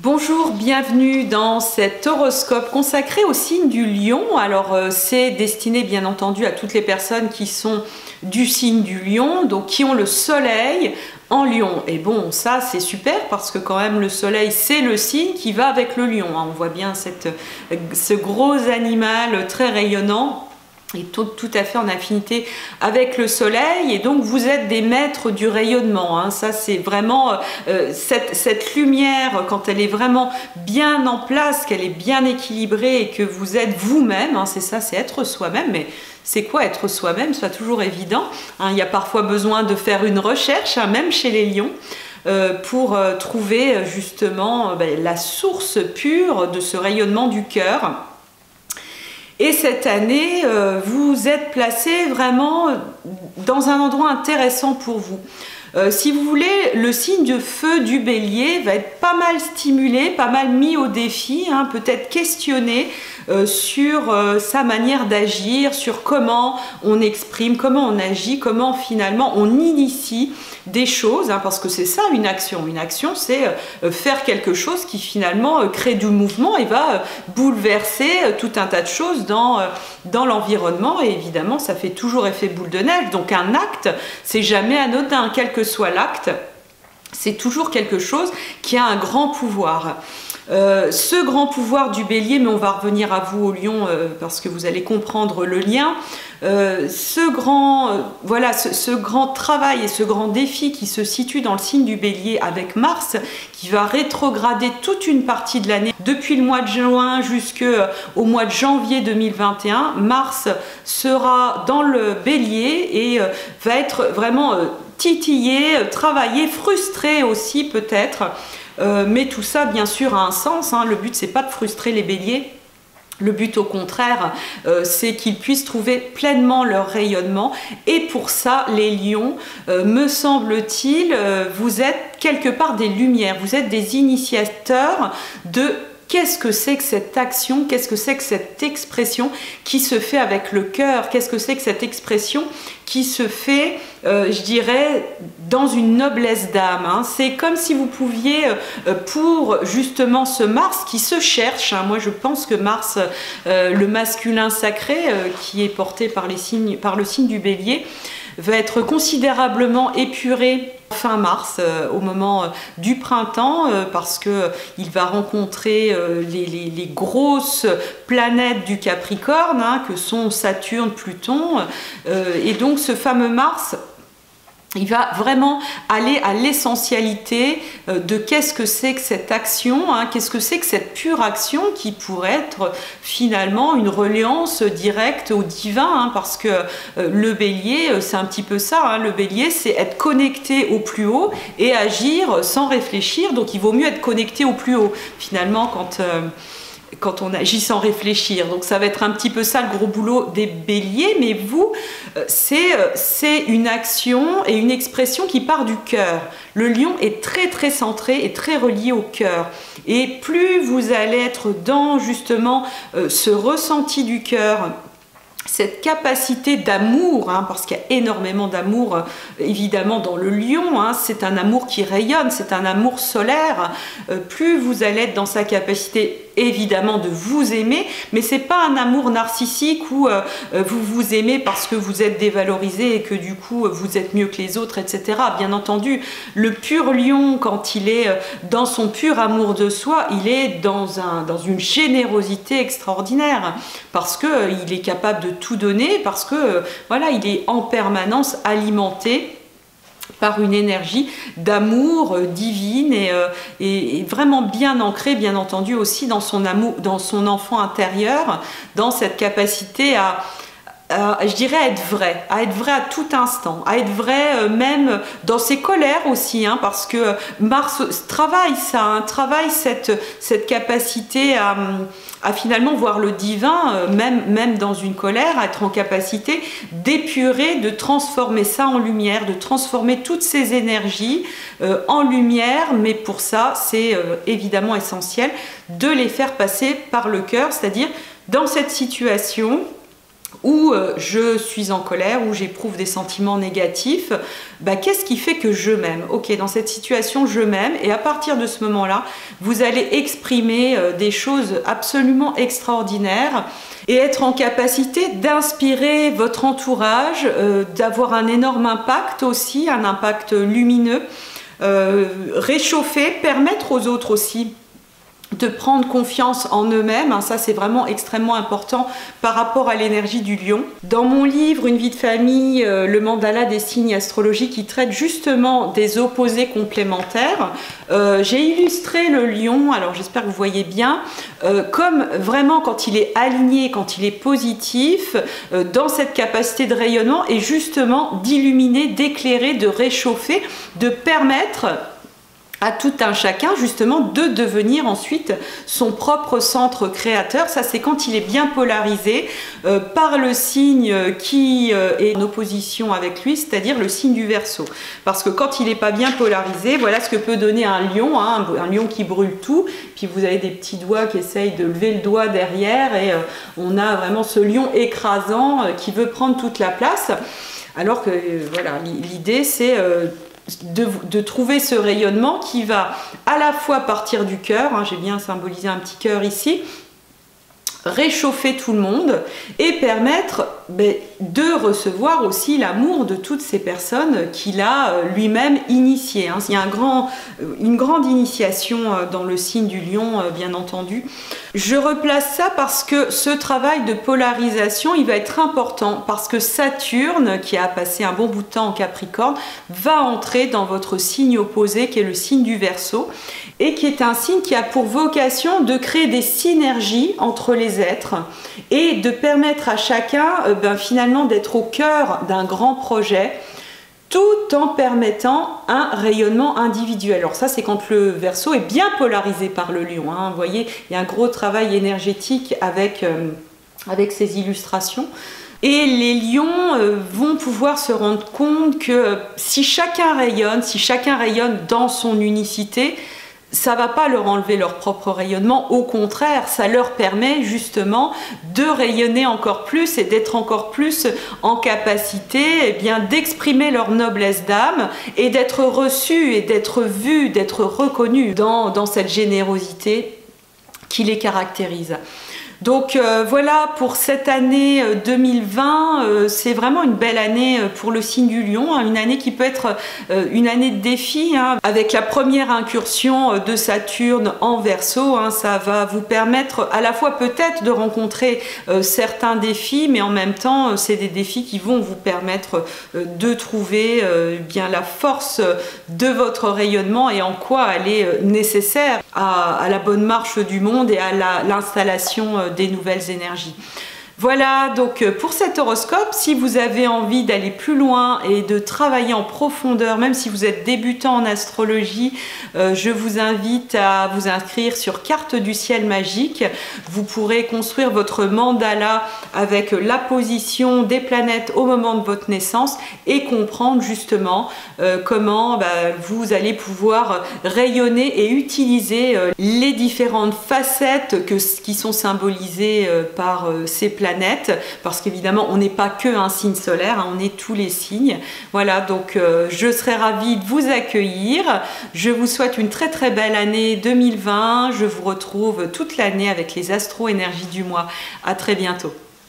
Bonjour, bienvenue dans cet horoscope consacré au signe du Lion. Alors c'est destiné bien entendu à toutes les personnes qui sont du signe du Lion, donc qui ont le soleil en Lion. Et bon, ça c'est super parce que quand même le soleil c'est le signe qui va avec le lion. On voit bien ce gros animal très rayonnant et tout à fait en affinité avec le soleil, et donc vous êtes des maîtres du rayonnement, hein. Ça c'est vraiment cette lumière, quand elle est vraiment bien en place, qu'elle est bien équilibrée et que vous êtes vous-même, hein, c'est ça, c'est être soi-même. Mais c'est quoi être soi-même? C'est pas toujours évident, hein. Il y a parfois besoin de faire une recherche, hein, même chez les lions, pour trouver justement la source pure de ce rayonnement du cœur. Et cette année, vous êtes placé vraiment dans un endroit intéressant pour vous. Si vous voulez, le signe de feu du bélier va être pas mal stimulé, pas mal mis au défi, hein, peut-être questionné sur sa manière d'agir, sur comment on exprime, comment on agit, comment finalement on initie des choses, hein, parce que c'est ça une action. Une action, c'est faire quelque chose qui finalement crée du mouvement et va bouleverser tout un tas de choses dans l'environnement, et évidemment ça fait toujours effet boule de neige. Donc un acte, c'est jamais anodin, quel que soit l'acte, c'est toujours quelque chose qui a un grand pouvoir. Ce grand pouvoir du bélier, mais on va revenir à vous au lion parce que vous allez comprendre le lien, ce grand travail et ce grand défi qui se situe dans le signe du bélier avec Mars, qui va rétrograder toute une partie de l'année, depuis le mois de juin jusqu'au mois de janvier 2021. Mars sera dans le bélier et va être vraiment titillé, travaillé, frustré aussi peut-être. Mais tout ça bien sûr a un sens, hein. Le but c'est pas de frustrer les béliers, le but au contraire c'est qu'ils puissent trouver pleinement leur rayonnement, et pour ça les lions, me semble-t-il, vous êtes quelque part des lumières, vous êtes des initiateurs de qu'est-ce que c'est que cette action, qu'est-ce que c'est que cette expression qui se fait avec le cœur, qu'est-ce que c'est que cette expression qui se fait, je dirais, dans une noblesse d'âme, hein. C'est comme si vous pouviez, pour justement ce Mars qui se cherche, hein, moi je pense que Mars, le masculin sacré, qui est porté par le signe du bélier, va être considérablement épuré fin mars, au moment du printemps, parce qu'il va rencontrer les grosses planètes du Capricorne, hein, que sont Saturne, Pluton, et donc ce fameux Mars, il va vraiment aller à l'essentialité de qu'est-ce que c'est que cette action, hein, qu'est-ce que c'est que cette pure action qui pourrait être finalement une reliance directe au divin, hein, parce que le bélier, c'est un petit peu ça, hein, le bélier, c'est être connecté au plus haut et agir sans réfléchir. Donc il vaut mieux être connecté au plus haut finalement quand on agit sans réfléchir. Donc ça va être un petit peu ça le gros boulot des béliers, mais vous, c'est une action et une expression qui part du cœur. Le lion est très très centré et très relié au cœur. Et plus vous allez être dans justement ce ressenti du cœur, cette capacité d'amour, hein, parce qu'il y a énormément d'amour évidemment dans le lion, hein, c'est un amour qui rayonne, c'est un amour solaire, plus vous allez être dans sa capacité évidemment de vous aimer, mais c'est pas un amour narcissique où vous vous aimez parce que vous êtes dévalorisé et que du coup vous êtes mieux que les autres, etc. Bien entendu, le pur lion, quand il est dans son pur amour de soi, il est dans une générosité extraordinaire, parce que il est capable de tout donner, parce que voilà, il est en permanence alimenté par une énergie d'amour divine, et vraiment bien ancrée, bien entendu aussi dans son amour, dans son enfant intérieur, dans cette capacité je dirais à être vrai à tout instant, à être vrai même dans ses colères aussi, hein, parce que Mars travaille ça, hein, travaille cette capacité à finalement voir le divin, même dans une colère, à être en capacité d'épurer, de transformer ça en lumière, de transformer toutes ces énergies en lumière. Mais pour ça, c'est évidemment essentiel de les faire passer par le cœur, c'est-à-dire dans cette situation, où je suis en colère, où j'éprouve des sentiments négatifs, qu'est-ce qui fait que je m'aime? Ok, dans cette situation, je m'aime, et à partir de ce moment-là, vous allez exprimer des choses absolument extraordinaires et être en capacité d'inspirer votre entourage, d'avoir un énorme impact aussi, un impact lumineux, réchauffer, permettre aux autres aussi de prendre confiance en eux-mêmes. Ça, c'est vraiment extrêmement important par rapport à l'énergie du lion. Dans mon livre Une vie de famille, le mandala des signes astrologiques, qui traite justement des opposés complémentaires, j'ai illustré le lion, alors j'espère que vous voyez bien, comme vraiment quand il est aligné, quand il est positif, dans cette capacité de rayonnement et justement d'illuminer, d'éclairer, de réchauffer, de permettre à tout un chacun justement de devenir ensuite son propre centre créateur. Ça, c'est quand il est bien polarisé par le signe qui est en opposition avec lui, c'est-à-dire le signe du Verseau. Parce que quand il n'est pas bien polarisé, voilà ce que peut donner un lion, hein, un lion qui brûle tout, puis vous avez des petits doigts qui essayent de lever le doigt derrière, et on a vraiment ce lion écrasant qui veut prendre toute la place. Alors que voilà, l'idée c'est de trouver ce rayonnement qui va à la fois partir du cœur, hein, j'ai bien symbolisé un petit cœur ici, réchauffer tout le monde et permettre de recevoir aussi l'amour de toutes ces personnes qu'il a lui-même initiées. Il y a une grande initiation dans le signe du lion, bien entendu. Je replace ça parce que ce travail de polarisation, il va être important parce que Saturne, qui a passé un bon bout de temps en Capricorne, va entrer dans votre signe opposé qui est le signe du Verseau et qui est un signe qui a pour vocation de créer des synergies entre les êtres et de permettre à chacun finalement d'être au cœur d'un grand projet tout en permettant un rayonnement individuel. Alors ça, c'est quand le Verseau est bien polarisé par le lion, hein. Vous voyez, il y a un gros travail énergétique avec ces illustrations. Et les lions vont pouvoir se rendre compte que si chacun rayonne dans son unicité, ça va pas leur enlever leur propre rayonnement, au contraire, ça leur permet justement de rayonner encore plus et d'être encore plus en capacité d'exprimer leur noblesse d'âme et d'être reçus et d'être vus, d'être reconnus dans cette générosité qui les caractérise. Donc voilà pour cette année 2020, c'est vraiment une belle année pour le signe du lion, hein, une année qui peut être une année de défi, hein, avec la première incursion de Saturne en Verseau, hein, ça va vous permettre à la fois peut-être de rencontrer certains défis, mais en même temps c'est des défis qui vont vous permettre de trouver bien la force de votre rayonnement et en quoi elle est nécessaire à la bonne marche du monde et à l'installation des nouvelles énergies. Voilà donc pour cet horoscope. Si vous avez envie d'aller plus loin et de travailler en profondeur, même si vous êtes débutant en astrologie, je vous invite à vous inscrire sur Carte du ciel magique. Vous pourrez construire votre mandala avec la position des planètes au moment de votre naissance et comprendre justement comment vous allez pouvoir rayonner et utiliser les différentes facettes qui sont symbolisées par ces planètes, parce qu'évidemment on n'est pas que un signe solaire, hein, on est tous les signes. Voilà, donc je serai ravie de vous accueillir. Je vous souhaite une très très belle année 2020. Je vous retrouve toute l'année avec les astro-énergies du mois. À très bientôt.